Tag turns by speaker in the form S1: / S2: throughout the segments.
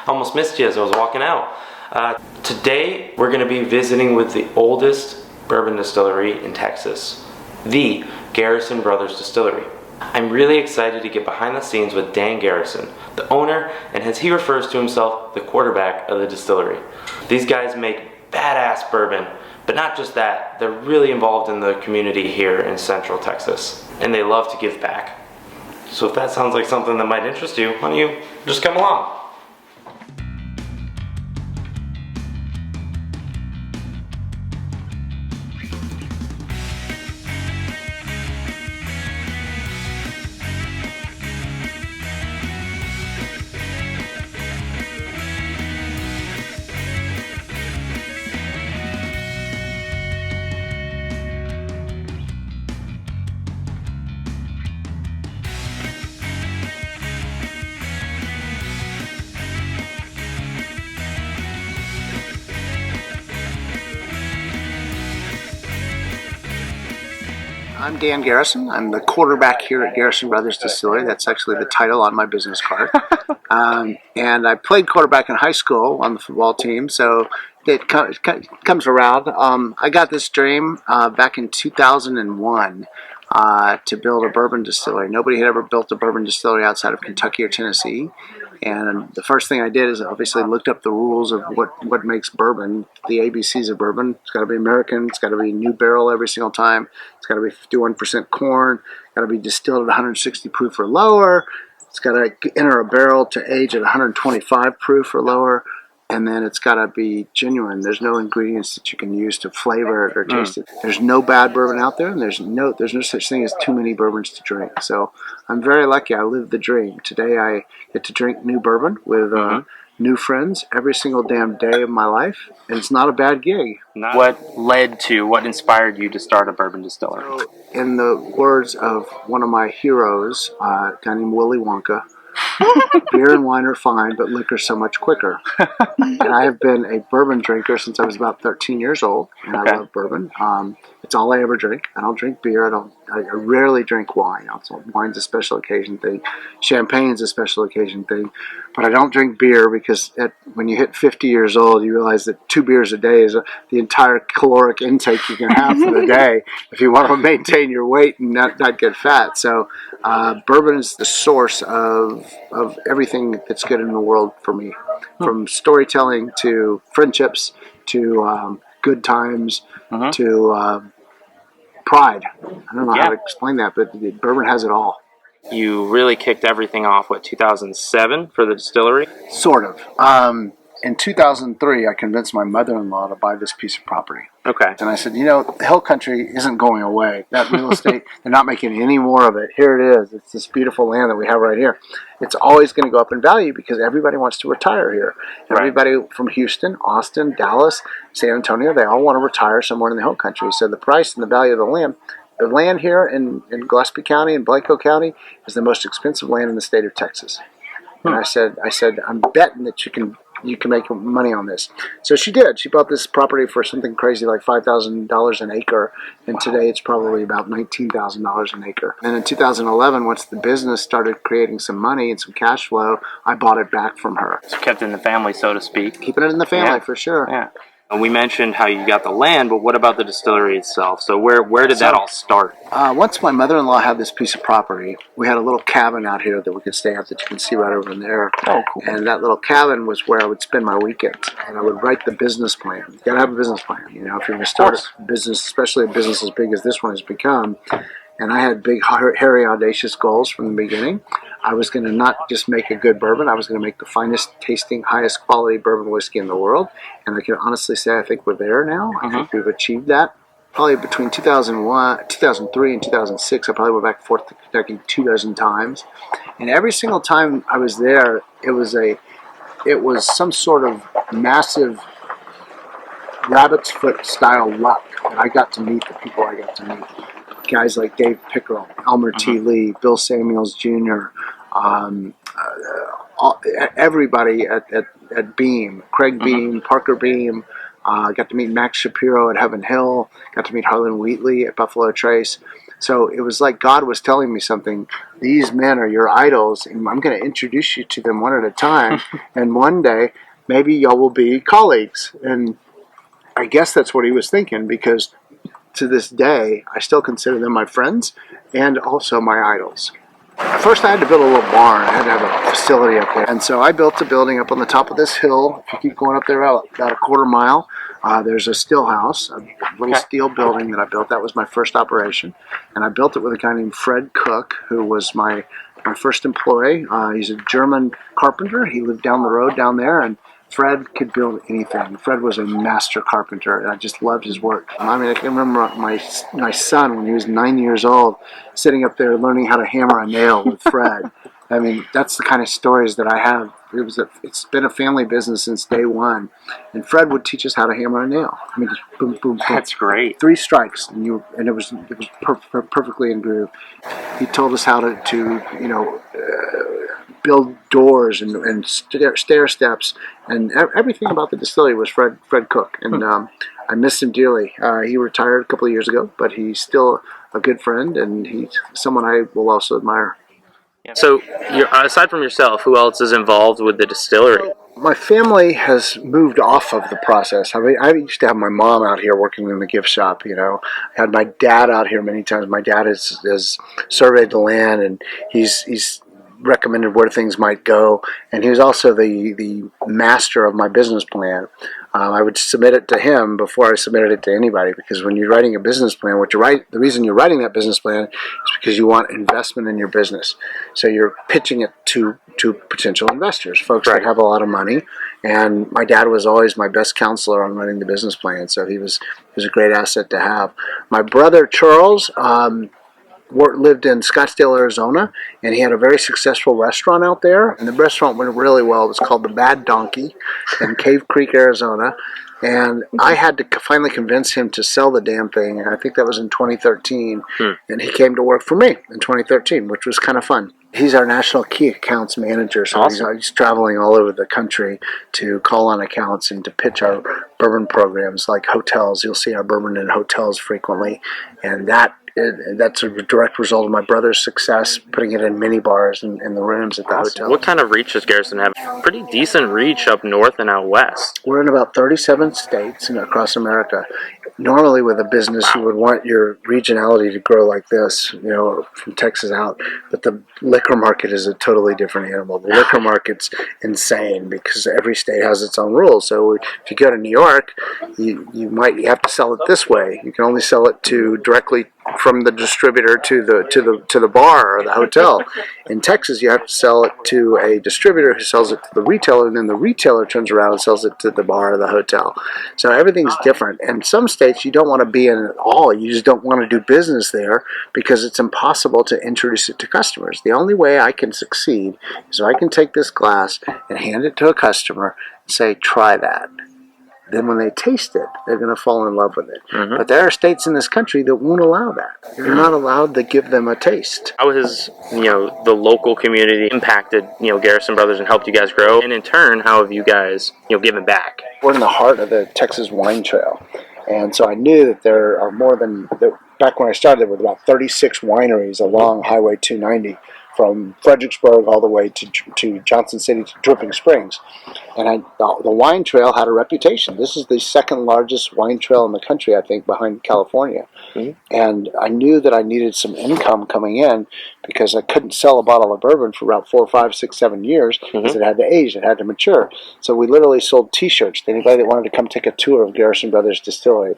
S1: Almost missed you as I was walking out. Today, we're going to be visiting with the oldest bourbon distillery in Texas, the Garrison Brothers Distillery. I'm really excited to get behind the scenes with Dan Garrison, the owner, and as he refers to himself, the quarterback of the distillery. These guys make badass bourbon, but not just that, they're really involved in the community here in Central Texas, and they love to give back. So if that sounds like something that might interest you, why don't you just come along?
S2: I'm Dan Garrison. I'm the quarterback here at Garrison Brothers Distillery. That's actually the title on my business card. And I played quarterback in high school on the football team, so it comes around. I got this dream back in 2001 to build a bourbon distillery. Nobody had ever built a bourbon distillery outside of Kentucky or Tennessee. And the first thing I did is obviously looked up the rules of what makes bourbon, the ABCs of bourbon. It's got to be American. It's got to be new barrel every single time. It's got to be 51% corn. Got to be distilled at 160 proof or lower. It's got to enter a barrel to age at 125 proof or lower. And then it's got to be genuine. There's no ingredients that you can use to flavor it or taste it. There's no bad bourbon out there, and there's no such thing as too many bourbons to drink. So I'm very lucky. I live the dream. Today I get to drink new bourbon with new friends every single damn day of my life, and it's not a bad gig.
S1: What inspired you to start a bourbon distillery?
S2: So, in the words of one of my heroes, a guy named Willy Wonka, beer and wine are fine, but liquor's so much quicker. And I have been a bourbon drinker since I was about 13 years old, and I love bourbon. It's all I ever drink. I don't drink beer. I rarely drink wine. Wine's a special occasion thing. Champagne's a special occasion thing. But I don't drink beer because when you hit 50 years old, you realize that 2 beers a day is the entire caloric intake you can have for the day if you want to maintain your weight and not get fat. So bourbon is the source of everything that's good in the world for me, from storytelling to friendships to good times to pride. I don't know how to explain that, but bourbon has it all.
S1: You really kicked everything off, 2007 for the distillery?
S2: Sort of. In 2003, I convinced my mother-in-law to buy this piece of property.
S1: Okay.
S2: And I said, the hill country isn't going away. That real estate, they're not making any more of it. Here it is. It's this beautiful land that we have right here. It's always going to go up in value because everybody wants to retire here. Everybody from Houston, Austin, Dallas, San Antonio, they all want to retire somewhere in the hill country. So the price and the value of the land here in Gillespie County and Blanco County is the most expensive land in the state of Texas. And I said, I'm betting that you can make money on this. So she did. She bought this property for something crazy like $5,000 an acre, and today it's probably about $19,000 an acre. And in 2011, once the business started creating some money and some cash flow, I bought it back from her.
S1: So kept it in the family, so to speak.
S2: Keeping it in the family, for sure.
S1: Yeah. And we mentioned how you got the land, but what about the distillery itself? So where did that all start?
S2: Once my mother-in-law had this piece of property, we had a little cabin out here that we could stay at that you can see right over there.
S1: Oh, cool.
S2: And that little cabin was where I would spend my weekends. And I would write the business plan. You got to have a business plan. If you're going to start a business, especially a business as big as this one has become. And I had big, hairy, audacious goals from the beginning. I was going to not just make a good bourbon. I was going to make the finest tasting, highest quality bourbon whiskey in the world. And I can honestly say I think we're there now. I think we've achieved that. Probably between 2003 and 2006, I probably went back and forth to Kentucky 2 dozen times. And every single time I was there, it was some sort of massive rabbit's foot style luck. And I got to meet the people I got to meet. Guys like Dave Pickerel, Elmer T. Lee, Bill Samuels Jr., everybody at Beam, Craig Beam, Parker Beam. Got to meet Max Shapiro at Heaven Hill. Got to meet Harlan Wheatley at Buffalo Trace. So it was like God was telling me something. These men are your idols, and I'm going to introduce you to them one at a time. And one day, maybe y'all will be colleagues. And I guess that's what he was thinking, because to this day, I still consider them my friends and also my idols. First, I had to build a little barn. I had to have a facility up there. And so I built a building up on the top of this hill. If you keep going up there about a quarter mile, there's a still house, a little steel building that I built. That was my first operation. And I built it with a guy named Fred Cook, who was my first employee. He's a German carpenter. He lived down the road down there, and Fred could build anything. Fred was a master carpenter, and I just loved his work. I mean, I can remember my son, when he was 9 years old, sitting up there learning how to hammer a nail with Fred. I mean, that's the kind of stories that I have. It's been a family business since day one, and Fred would teach us how to hammer a nail. I mean, just boom, boom, boom.
S1: That's great.
S2: 3 strikes, and it was perfectly in groove. He told us how to build doors and stair steps, and everything about the distillery was Fred Cook, and I miss him dearly. He retired a couple of years ago, but he's still a good friend, and he's someone I will also admire.
S1: So, aside from yourself, who else is involved with the distillery?
S2: My family has moved off of the process. I mean, I used to have my mom out here working in the gift shop, I had my dad out here many times. My dad has surveyed the land, and he's recommended where things might go, and he was also the master of my business plan. I would submit it to him before I submitted it to anybody, because when you're writing a business plan, the reason you're writing that business plan is because you want investment in your business. So you're pitching it to potential investors, folks that have a lot of money. And my dad was always my best counselor on running the business plan, so he was a great asset to have. My brother Charles lived in Scottsdale, Arizona, and he had a very successful restaurant out there. And the restaurant went really well. It was called the Bad Donkey in Cave Creek, Arizona. And I had to finally convince him to sell the damn thing. And I think that was in 2013. And he came to work for me in 2013, which was kind of fun. He's our national key accounts manager, so awesome. He's traveling all over the country to call on accounts and to pitch our bourbon programs, like hotels. You'll see our bourbon in hotels frequently, and that's a direct result of my brother's success, putting it in mini bars and in the rooms at the hotel.
S1: What kind of reach does Garrison have? Pretty decent reach up north and out west.
S2: We're in about 37 states and across America. Normally with a business, you would want your regionality to grow like this, from Texas out. But the liquor market is a totally different animal. The liquor market's insane because every state has its own rules. So if you go to New York, you have to sell it this way. You can only sell it directly from the distributor to the bar or the hotel. In Texas, you have to sell it to a distributor who sells it to the retailer, and then the retailer turns around and sells it to the bar or the hotel. So everything's different. And some states you don't want to be in at all. You just don't want to do business there because it's impossible to introduce it to customers. The only way I can succeed is if I can take this glass and hand it to a customer and say, try that. Then when they taste it, they're going to fall in love with it. Mm-hmm. But there are states in this country that won't allow that. You're not allowed to give them a taste.
S1: How has, the local community impacted, Garrison Brothers and helped you guys grow? And in turn, how have you guys, given back?
S2: We're in the heart of the Texas wine trail. And so I knew that there are back when I started, there were about 36 wineries along Highway 290. From Fredericksburg all the way to Johnson City to Dripping Springs. And the wine trail had a reputation. This is the second largest wine trail in the country, I think, behind California. Mm-hmm. And I knew that I needed some income coming in because I couldn't sell a bottle of bourbon for about 4, 5, 6, 7 years because it had to age, it had to mature. So we literally sold T-shirts to anybody that wanted to come take a tour of Garrison Brothers Distillery.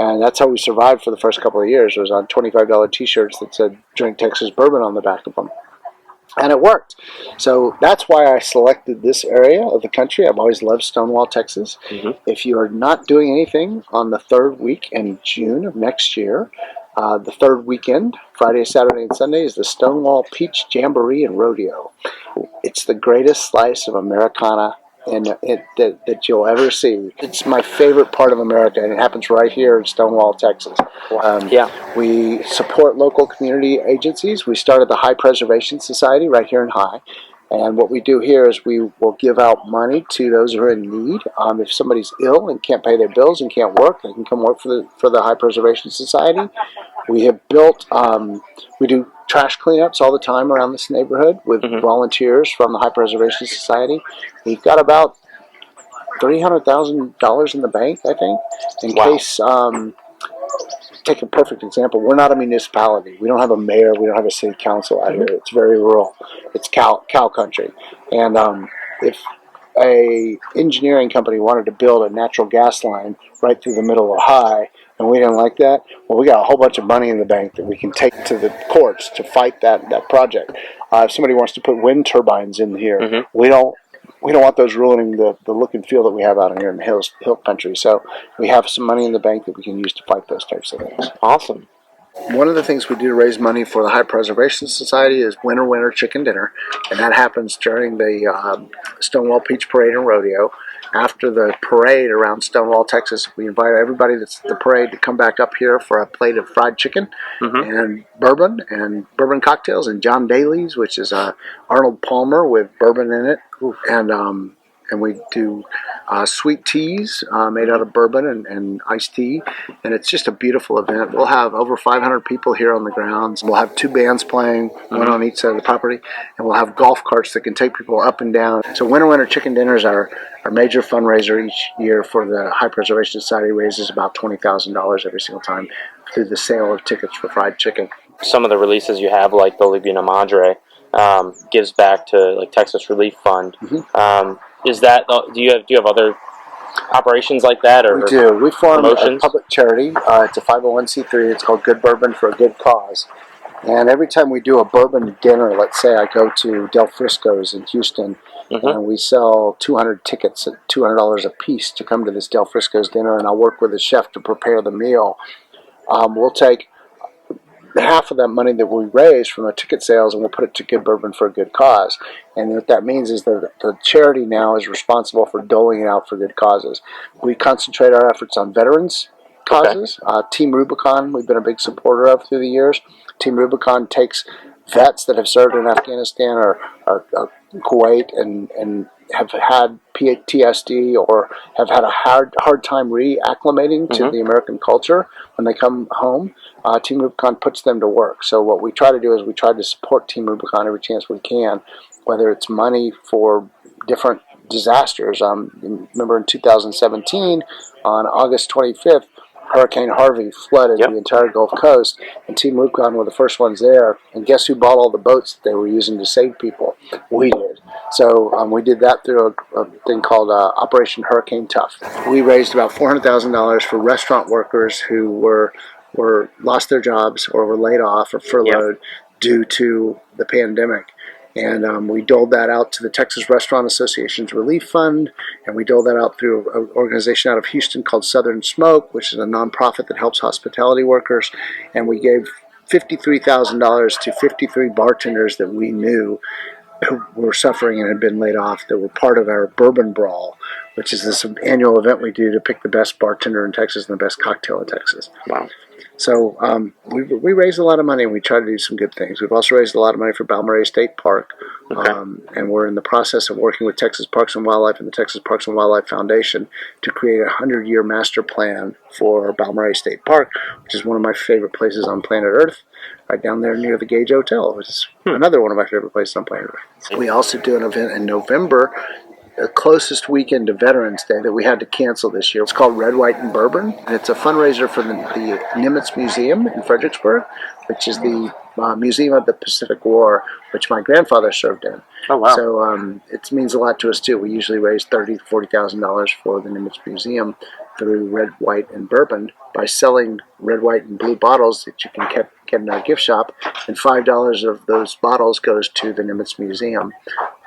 S2: And that's how we survived for the first couple of years. It was on $25 T-shirts that said, "Drink Texas Bourbon" on the back of them. And it worked. So that's why I selected this area of the country. I've always loved Stonewall, Texas. Mm-hmm. If you are not doing anything on the third week in June of next year, the third weekend, Friday, Saturday, and Sunday, is the Stonewall Peach Jamboree and Rodeo. It's the greatest slice of Americana that you'll ever see. It's my favorite part of America, and it happens right here in Stonewall, Texas. We support local community agencies. We started the High Preservation Society right here in High. And what we do here is we will give out money to those who are in need. If somebody's ill and can't pay their bills and can't work, they can come work for the High Preservation Society. We have built, we do trash cleanups all the time around this neighborhood with volunteers from the High Preservation Society. We've got about $300,000 in the bank, I think, in case, take a perfect example. We're not a municipality. We don't have a mayor. We don't have a city council out here. It's very rural. It's cow country. And if a engineering company wanted to build a natural gas line right through the middle of High, and we didn't like that, well, we got a whole bunch of money in the bank that we can take to the courts to fight that project. If somebody wants to put wind turbines in here, we don't want those ruining the look and feel that we have out here in the hill country. So we have some money in the bank that we can use to fight those types of things.
S1: Awesome.
S2: One of the things we do to raise money for the High Preservation Society is Winter Chicken Dinner, and that happens during the Stonewall Peach Parade and Rodeo. After the parade around Stonewall, Texas, we invite everybody that's at the parade to come back up here for a plate of fried chicken and bourbon cocktails, and John Daly's, which is Arnold Palmer with bourbon in it, and we do sweet teas made out of bourbon and iced tea, and it's just a beautiful event. We'll have over 500 people here on the grounds. We'll have 2 bands playing, one on each side of the property, and we'll have golf carts that can take people up and down. So Winter Chicken Dinners are our major fundraiser each year for the High Preservation Society. Raises about $20,000 every single time through the sale of tickets for fried chicken.
S1: Some of the releases you have, like the Libina Madre, gives back to like Texas Relief Fund. Is that do you have other operations like that, or
S2: we do? We form a public charity. It's a 501c3. It's called Good Bourbon for a Good Cause. And every time we do a bourbon dinner, let's say I go to Del Frisco's in Houston, and we sell 200 tickets at $200 a piece to come to this Del Frisco's dinner, and I'll work with the chef to prepare the meal. We'll take half of that money that we raise from the ticket sales, and we'll put it to Good Bourbon for a Good Cause. And what that means is that the charity now is responsible for doling it out for good causes. We concentrate our efforts on veterans causes. Team Rubicon, we've been a big supporter of through the years. Team Rubicon takes vets that have served in Afghanistan or Kuwait and have had PTSD or have had a hard time reacclimating to the American culture when they come home. Team Rubicon puts them to work. So what we try to do is we try to support Team Rubicon every chance we can, whether it's money for different disasters. Remember in 2017, on August 25th, Hurricane Harvey flooded the entire Gulf Coast, and Team Rubicon were the first ones there. And guess who bought all the boats that they were using to save people? We did. So we did that through a thing called Operation Hurricane Tough. We raised about $400,000 for restaurant workers who were lost their jobs or were laid off or furloughed due to the pandemic. And we doled that out to the Texas Restaurant Association's Relief Fund, and we doled that out through an organization out of Houston called Southern Smoke, which is a nonprofit that helps hospitality workers. And we gave $53,000 to 53 bartenders that we knew who were suffering and had been laid off, that were part of our Bourbon Brawl, which is this annual event we do to pick the best bartender in Texas and the best cocktail in Texas.
S1: Wow.
S2: So we raised a lot of money, and we try to do some good things. We've also raised a lot of money for Balmorhea State Park, and we're in the process of working with Texas Parks and Wildlife and the Texas Parks and Wildlife Foundation to create a 100-year master plan for Balmorhea State Park, which is one of my favorite places on planet Earth, right down there near the Gage Hotel, which is another one of my favorite places on planet Earth. We also do an event in November, the closest weekend to Veterans Day, that we had to cancel this year. It's called Red, White, and Bourbon, and it's a fundraiser for the Nimitz Museum in Fredericksburg, which is the Museum of the Pacific War, which my grandfather served in.
S1: Oh, wow.
S2: So it means a lot to us, too. We usually raise $30,000 to $40,000 for the Nimitz Museum through Red, White, and Bourbon by selling red, white, and blue bottles that you can get in our gift shop, and $5 of those bottles goes to the Nimitz Museum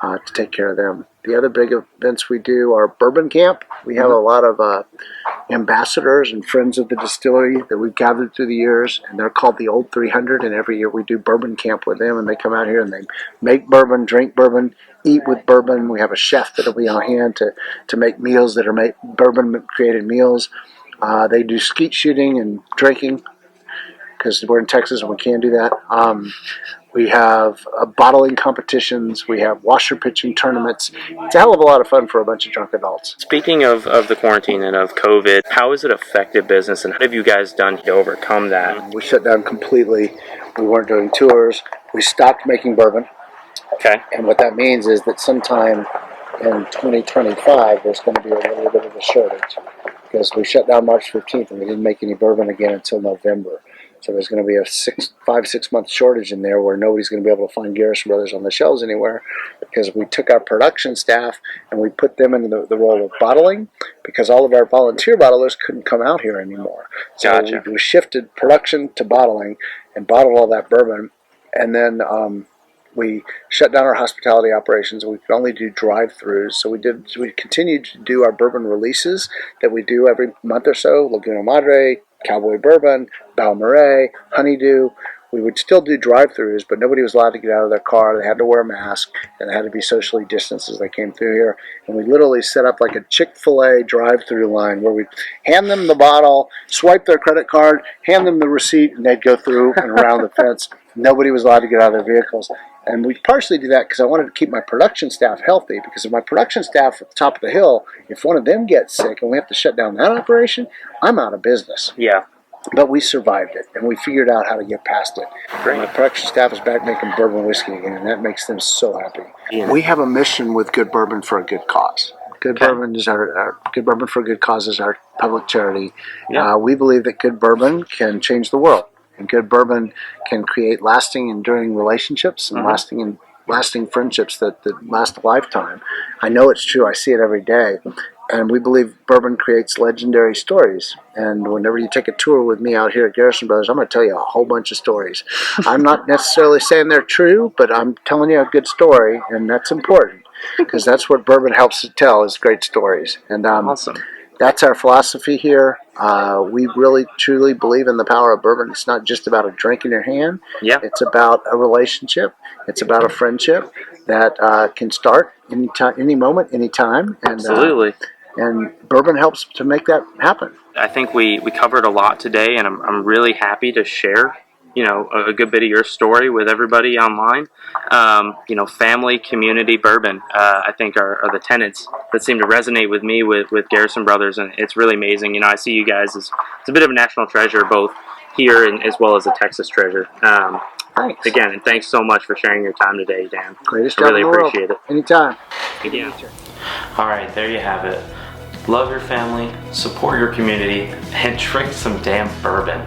S2: to take care of them. The other big events we do are Bourbon Camp. We have a lot of ambassadors and friends of the distillery that we've gathered through the years, and they're called the Old 300, and every year we do Bourbon Camp with them, and they come out here and they make bourbon, drink bourbon, eat with bourbon. We have a chef that'll be on hand to make meals that are bourbon-created meals. They do skeet shooting and drinking, because we're in Texas and we can't do that. We have bottling competitions. We have washer pitching tournaments. It's a hell of a lot of fun for a bunch of drunk adults.
S1: Speaking of the quarantine and of COVID, how has it affected business and what have you guys done to overcome that?
S2: We shut down completely. We weren't doing tours. We stopped making bourbon.
S1: Okay.
S2: And what that means is that sometime in 2025, there's going to be a little bit of a shortage because we shut down March 15th and we didn't make any bourbon again until November. So there's going to be a 5-6 month shortage in there where nobody's going to be able to find Garrison Brothers on the shelves anywhere because we took our production staff and we put them into the role of bottling because all of our volunteer bottlers couldn't come out here anymore. So
S1: Gotcha.
S2: we shifted production to bottling and bottled all that bourbon, and then we shut down our hospitality operations. We could only do drive-throughs, so we continued to do our bourbon releases that we do every month or so. Laguna Madre, Cowboy Bourbon, Balmorhea, Honeydew. We would still do drive-throughs, but nobody was allowed to get out of their car. They had to wear a mask, and they had to be socially distanced as they came through here. And we literally set up like a Chick-fil-A drive-through line where we'd hand them the bottle, swipe their credit card, hand them the receipt, and they'd go through and around the fence. Nobody was allowed to get out of their vehicles. And we partially do that because I wanted to keep my production staff healthy, because if my production staff at the top of the hill, if one of them gets sick and we have to shut down that operation, I'm out of business.
S1: Yeah.
S2: But we survived it, and we figured out how to get past it.
S1: Great.
S2: My production staff is back making bourbon whiskey again, and that makes them so happy.
S1: Yeah.
S2: We have a mission with Good Bourbon for a Good Cause. Good Bourbon is our Good Bourbon for a Good Cause is our public charity.
S1: Yeah.
S2: We believe that good bourbon can change the world, and good bourbon can create lasting, enduring relationships and lasting friendships that last a lifetime. I know it's true. I see it every day. And we believe bourbon creates legendary stories. And whenever you take a tour with me out here at Garrison Brothers, I'm going to tell you a whole bunch of stories. I'm not necessarily saying they're true, but I'm telling you a good story, and that's important because that's what bourbon helps to tell is great stories. And
S1: Awesome.
S2: That's our philosophy here. We really, truly believe in the power of bourbon. It's not just about a drink in your hand.
S1: Yeah.
S2: It's about a relationship. It's about a friendship that can start any moment, any time. And,
S1: Absolutely.
S2: And bourbon helps to make that happen.
S1: I think we covered a lot today, and I'm really happy to share, a good bit of your story with everybody online. Family, community, bourbon, I think are the tenets that seem to resonate with me with Garrison Brothers, and it's really amazing. I see you guys as a bit of a national treasure, both here and as well as a Texas treasure.
S2: Thanks.
S1: Again, and thanks so much for sharing your time today, Dan.
S2: Greatest
S1: I
S2: job
S1: really
S2: in the world.
S1: appreciate it.
S2: Anytime.
S1: Yeah. All right, there you have it. Love your family, support your community, and drink some damn bourbon.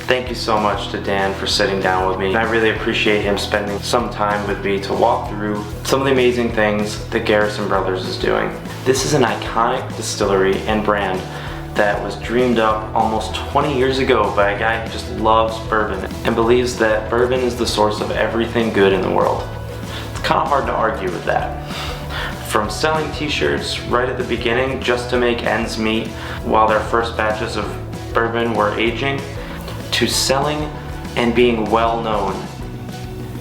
S1: Thank you so much to Dan for sitting down with me. I really appreciate him spending some time with me to walk through some of the amazing things that Garrison Brothers is doing. This is an iconic distillery and brand that was dreamed up almost 20 years ago by a guy who just loves bourbon and believes that bourbon is the source of everything good in the world. It's kind of hard to argue with that. From selling t-shirts right at the beginning just to make ends meet while their first batches of bourbon were aging, to selling and being well known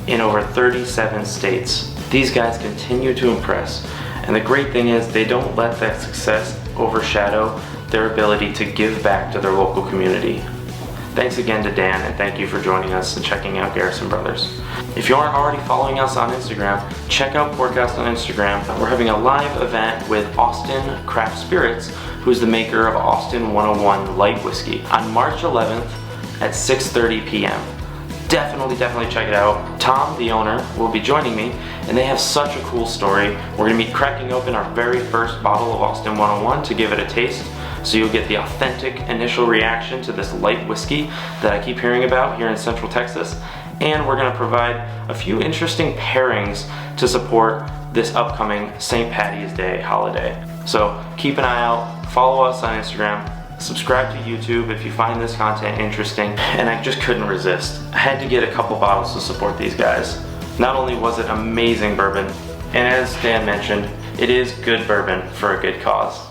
S1: in over 37 states. These guys continue to impress, and the great thing is they don't let that success overshadow their ability to give back to their local community. Thanks again to Dan, and thank you for joining us and checking out Garrison Brothers. If you aren't already following us on Instagram, check out Forecast on Instagram. We're having a live event with Austin Craft Spirits, who's the maker of Austin 101 Light Whiskey, on March 11th at 6:30 p.m. Definitely check it out. Tom, the owner, will be joining me, and they have such a cool story. We're going to be cracking open our very first bottle of Austin 101 to give it a taste, so you'll get the authentic initial reaction to this light whiskey that I keep hearing about here in Central Texas. And we're going to provide a few interesting pairings to support this upcoming St. Paddy's Day holiday. So keep an eye out, follow us on Instagram, subscribe to YouTube if you find this content interesting, and I just couldn't resist. I had to get a couple bottles to support these guys. Not only was it amazing bourbon, and as Dan mentioned, it is good bourbon for a good cause.